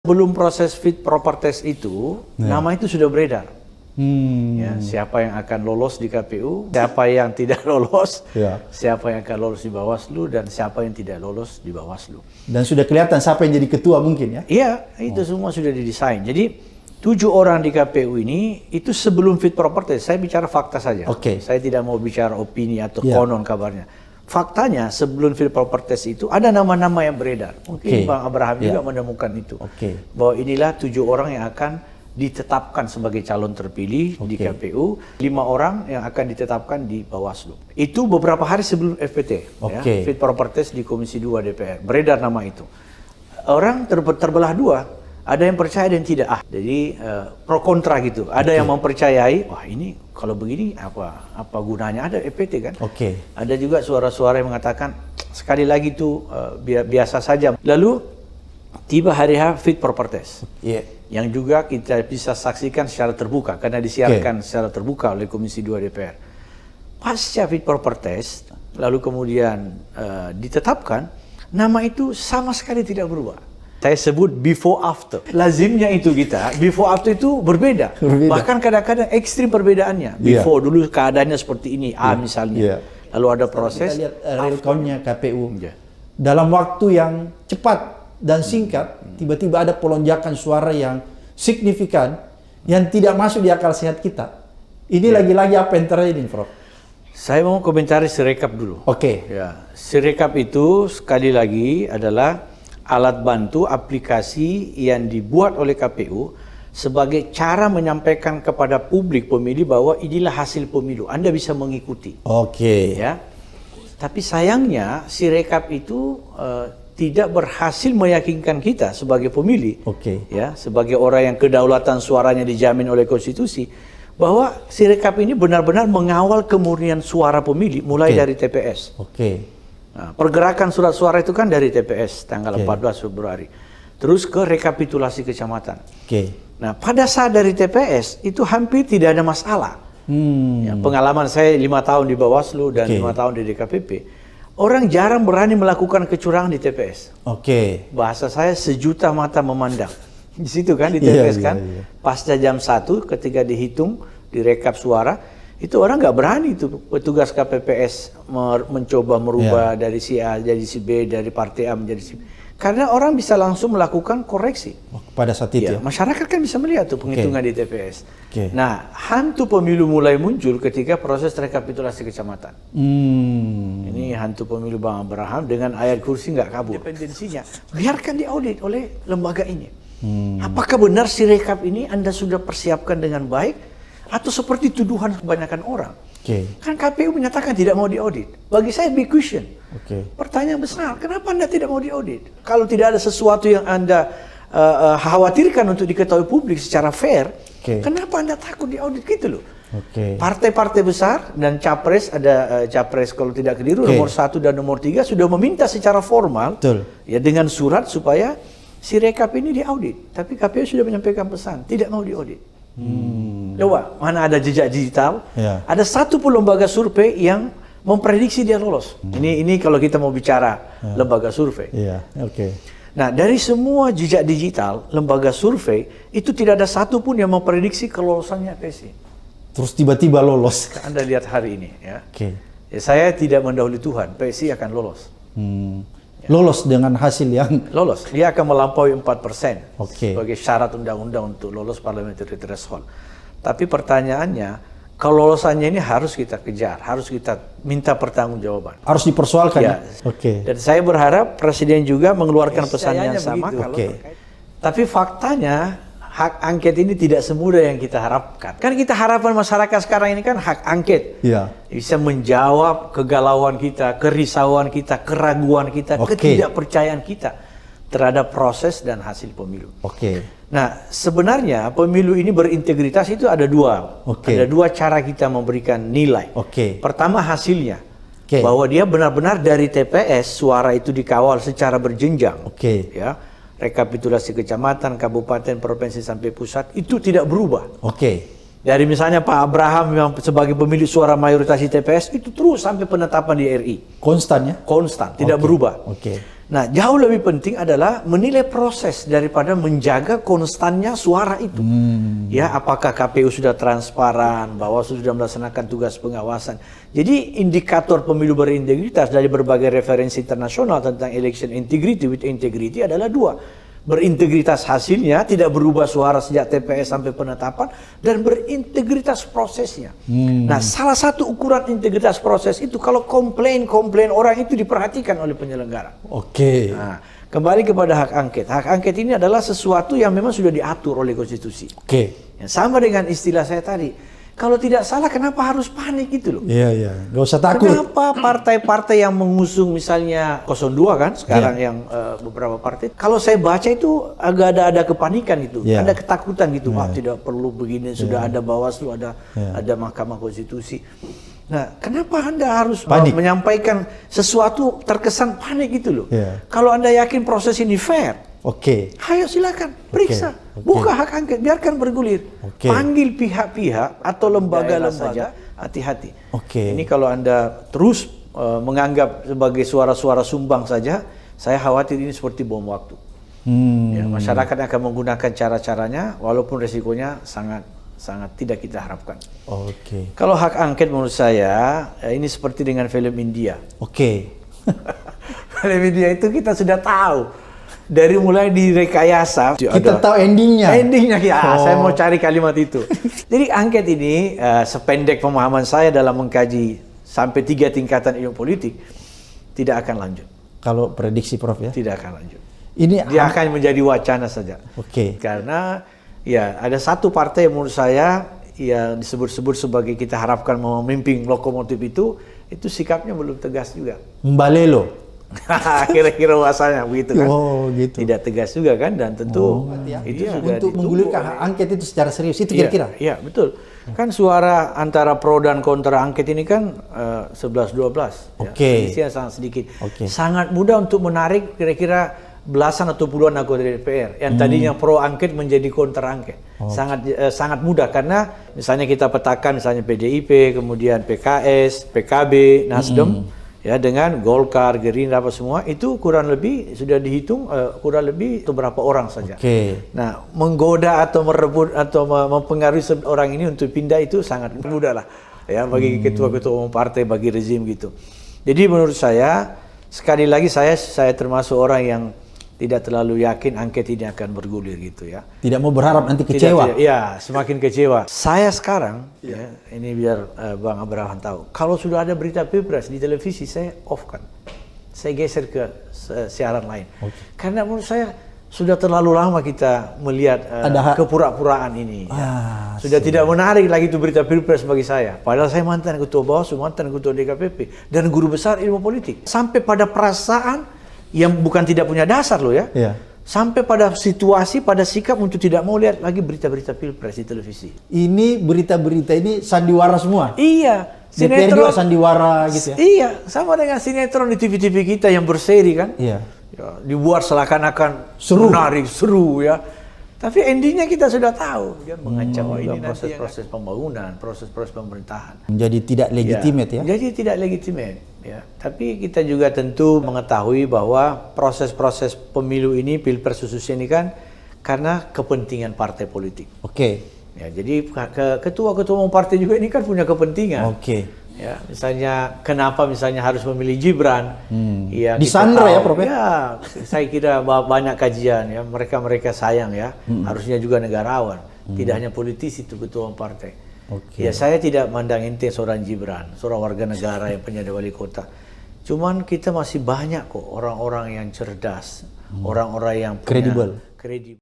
Sebelum proses fit proper test itu, nama itu sudah beredar. Ya, siapa yang akan lolos di KPU, siapa yang tidak lolos, siapa yang akan lolos di Bawaslu, dan siapa yang tidak lolos di Bawaslu. Dan sudah kelihatan siapa yang jadi ketua mungkin ya? Iya, itu semua sudah didesain. Jadi 7 orang di KPU ini itu sebelum fit proper test. Saya bicara fakta saja. Saya tidak mau bicara opini atau konon kabarnya. Faktanya sebelum fit proper test itu ada nama-nama yang beredar. Mungkin Bang Abraham juga menemukan itu. Bahwa inilah 7 orang yang akan ditetapkan sebagai calon terpilih di KPU, 5 orang yang akan ditetapkan di Bawaslu. Itu beberapa hari sebelum FPT, ya, fit proper test di Komisi 2 DPR. Beredar nama itu. Orang terbelah dua. Ada yang percaya dan tidak. Jadi pro kontra gitu. Ada yang mempercayai, wah ini kalau begini apa gunanya ada FPT kan? Ada juga suara-suara yang mengatakan sekali lagi itu biasa saja. Lalu tiba hari H fit proper test. Yang juga kita bisa saksikan secara terbuka karena disiarkan secara terbuka oleh Komisi 2 DPR. Pasca fit proper test, lalu kemudian ditetapkan, nama itu sama sekali tidak berubah. Saya sebut before after. Lazimnya itu kita, before after itu berbeda. Bahkan kadang-kadang ekstrim perbedaannya. Before dulu keadaannya seperti ini, misalnya. Lalu ada proses. Kita lihat real count-nya KPU. Dalam waktu yang cepat dan singkat, tiba-tiba ada pelonjakan suara yang signifikan, yang tidak masuk di akal sehat kita. Ini lagi-lagi apa yang terjadi, Prof? Saya mau komentari Sirekap dulu. Sirekap itu sekali lagi adalah alat bantu aplikasi yang dibuat oleh KPU sebagai cara menyampaikan kepada publik pemilih bahwa inilah hasil pemilu. Anda bisa mengikuti. Ya. Tapi sayangnya Sirekap itu tidak berhasil meyakinkan kita sebagai pemilih, ya, sebagai orang yang kedaulatan suaranya dijamin oleh konstitusi, bahwa Sirekap ini benar-benar mengawal kemurnian suara pemilih mulai dari TPS. Nah, pergerakan surat suara itu kan dari TPS tanggal 14 Februari, terus ke rekapitulasi kecamatan. Nah, pada saat dari TPS itu hampir tidak ada masalah. Ya, pengalaman saya 5 tahun di Bawaslu dan 5 tahun di DKPP, orang jarang berani melakukan kecurangan di TPS. Bahasa saya sejuta mata memandang. Di situ kan di TPS pasca jam 1 ketika dihitung, direkap suara, itu orang nggak berani itu petugas KPPS mencoba merubah dari si A jadi si B, dari partai A menjadi si B. Karena orang bisa langsung melakukan koreksi. Pada saat itu masyarakat kan bisa melihat tuh penghitungan di TPS. Nah, hantu pemilu mulai muncul ketika proses rekapitulasi kecamatan. Ini hantu pemilu Bang Abraham dengan ayat kursi nggak kabur. Independensinya biarkan diaudit oleh lembaga ini. Apakah benar Sirekap ini Anda sudah persiapkan dengan baik? Atau seperti tuduhan kebanyakan orang. Kan KPU menyatakan tidak mau diaudit. Bagi saya big question. Pertanyaan besar, kenapa Anda tidak mau diaudit? Kalau tidak ada sesuatu yang Anda khawatirkan untuk diketahui publik secara fair, kenapa Anda takut diaudit gitu loh? Partai-partai besar dan capres, ada capres kalau tidak keliru nomor 1 dan nomor 3 sudah meminta secara formal ya dengan surat supaya Sirekap ini diaudit. Tapi KPU sudah menyampaikan pesan, tidak mau diaudit. Coba, mana ada jejak digital? Ada satu pun lembaga survei yang memprediksi dia lolos. Ini kalau kita mau bicara lembaga survei. Nah, dari semua jejak digital, lembaga survei itu tidak ada satu pun yang memprediksi kelolosannya PSI. Terus tiba-tiba lolos. Anda lihat hari ini, ya. Ya, saya tidak mendahului Tuhan, PSI akan lolos. Lolos dengan hasil yang lolos. Dia akan melampaui 4% sebagai syarat undang-undang untuk lolos parliamentary threshold. Tapi pertanyaannya, kelolosannya ini harus kita kejar, harus kita minta pertanggungjawaban. Harus dipersoalkan. Dan saya berharap Presiden juga mengeluarkan pesan yang sama. Tapi faktanya, hak angket ini tidak semudah yang kita harapkan. Kan kita harapkan masyarakat sekarang ini kan hak angket. Bisa menjawab kegalauan kita, kerisauan kita, keraguan kita, ketidakpercayaan kita terhadap proses dan hasil pemilu. Nah, sebenarnya pemilu ini berintegritas itu ada dua. Ada dua cara kita memberikan nilai. Pertama hasilnya. Bahwa dia benar-benar dari TPS suara itu dikawal secara berjenjang. Ya. Rekapitulasi kecamatan, kabupaten, provinsi sampai pusat itu tidak berubah. Dari misalnya Pak Abraham yang sebagai pemilik suara mayoritas di TPS itu terus sampai penetapan di RI. Konstan ya? Konstan, tidak berubah. Nah, jauh lebih penting adalah menilai proses daripada menjaga konstannya suara itu. Ya, apakah KPU sudah transparan, Bawaslu sudah melaksanakan tugas pengawasan. Jadi indikator pemilu berintegritas dari berbagai referensi internasional tentang election integrity with integrity adalah dua. Berintegritas hasilnya, tidak berubah suara sejak TPS sampai penetapan, dan berintegritas prosesnya. Nah, salah satu ukuran integritas proses itu kalau komplain orang itu diperhatikan oleh penyelenggara. Oke. Nah, kembali kepada hak angket. Hak angket ini adalah sesuatu yang memang sudah diatur oleh konstitusi. Oke. Ya, sama dengan istilah saya tadi. Kalau tidak salah, kenapa harus panik gitu loh? Iya. Nggak usah takut. Kenapa partai-partai yang mengusung misalnya 02 kan, sekarang yang beberapa partai, kalau saya baca itu agak ada kepanikan gitu, ada ketakutan gitu, wah tidak perlu begini, sudah ada Bawaslu, ada Mahkamah Konstitusi. Nah, kenapa Anda harus menyampaikan sesuatu terkesan panik gitu loh? Kalau Anda yakin proses ini fair, ayo silakan periksa, buka hak angket, biarkan bergulir, panggil pihak-pihak atau lembaga-lembaga, hati-hati. Ini kalau Anda terus menganggap sebagai suara-suara sumbang saja, saya khawatir ini seperti bom waktu. Ya, masyarakat akan menggunakan cara-caranya, walaupun resikonya sangat tidak kita harapkan. Kalau hak angket menurut saya, ini seperti dengan film India. Film India itu kita sudah tahu. Dari mulai direkayasa, kita tahu endingnya. Saya mau cari kalimat itu. Jadi angket ini, sependek pemahaman saya dalam mengkaji sampai 3 tingkatan ilmu politik, tidak akan lanjut. Kalau prediksi Prof ya? Tidak akan lanjut. Dia akan menjadi wacana saja. Karena ya ada satu partai yang menurut saya yang disebut-sebut sebagai kita harapkan memimpin lokomotif itu sikapnya belum tegas juga. Mbalelo. Kira-kira bahasanya begitu kan. Gitu. Tidak tegas juga kan, dan tentu itu juga untuk menggulirkan hak angket itu secara serius itu kira-kira. Iya, betul. Kan suara antara pro dan kontra angket ini kan 11-12. Selisihnya sangat sedikit. Sangat mudah untuk menarik kira-kira belasan atau puluhan anggota DPR yang tadinya pro angket menjadi kontra angket. Sangat mudah, karena misalnya kita petakan misalnya PDIP, kemudian PKS, PKB, Nasdem, ya dengan Golkar, Gerindra apa semua itu kurang lebih sudah dihitung kurang lebih beberapa orang saja. Nah, menggoda atau merebut atau mempengaruhi orang ini untuk pindah itu sangat mudah lah ya bagi ketua-ketua umum partai, bagi rezim gitu. Jadi menurut saya, sekali lagi saya termasuk orang yang tidak terlalu yakin angket ini akan bergulir gitu ya. Tidak mau berharap nanti kecewa. Semakin kecewa. Saya sekarang, ini biar Bang Abraham tahu, kalau sudah ada berita Pilpres di televisi, saya off kan. Saya geser ke siaran lain. Karena menurut saya sudah terlalu lama kita melihat kepura-puraan ini. Sudah tidak menarik lagi itu berita Pilpres bagi saya. Padahal saya mantan ketua Bawaslu, mantan ketua DKPP, dan guru besar ilmu politik. Sampai pada perasaan yang bukan tidak punya dasar loh ya. Sampai pada situasi, pada sikap untuk tidak mau lihat lagi berita-berita Pilpres di televisi. Ini berita-berita ini sandiwara semua? Iya. DPR juga sandiwara gitu ya? Iya, sama dengan sinetron di TV-TV kita yang berseri kan. Dibuat seakan-akan menarik, seru ya. Tapi endingnya kita sudah tahu, dia mengancam ini proses-proses pembangunan, proses-proses pemerintahan. Menjadi tidak legitimate ya? Jadi tidak legitimate. Ya, tapi kita juga tentu mengetahui bahwa proses-proses pemilu ini, Pilpres khususnya ini kan karena kepentingan partai politik. Ya, jadi ketua-ketua umum partai juga ini kan punya kepentingan. Ya, misalnya kenapa misalnya harus memilih Gibran? Ya, disandra ya, Prof? Ya, saya kira banyak kajian ya. Mereka sayang ya. Harusnya juga negarawan, tidak hanya politisi itu ketua umum partai. Ya, saya tidak mandang enteng seorang Gibran, seorang warga negara yang penjadi wali kota. Cuman kita masih banyak kok orang-orang yang cerdas, orang-orang yang kredibel.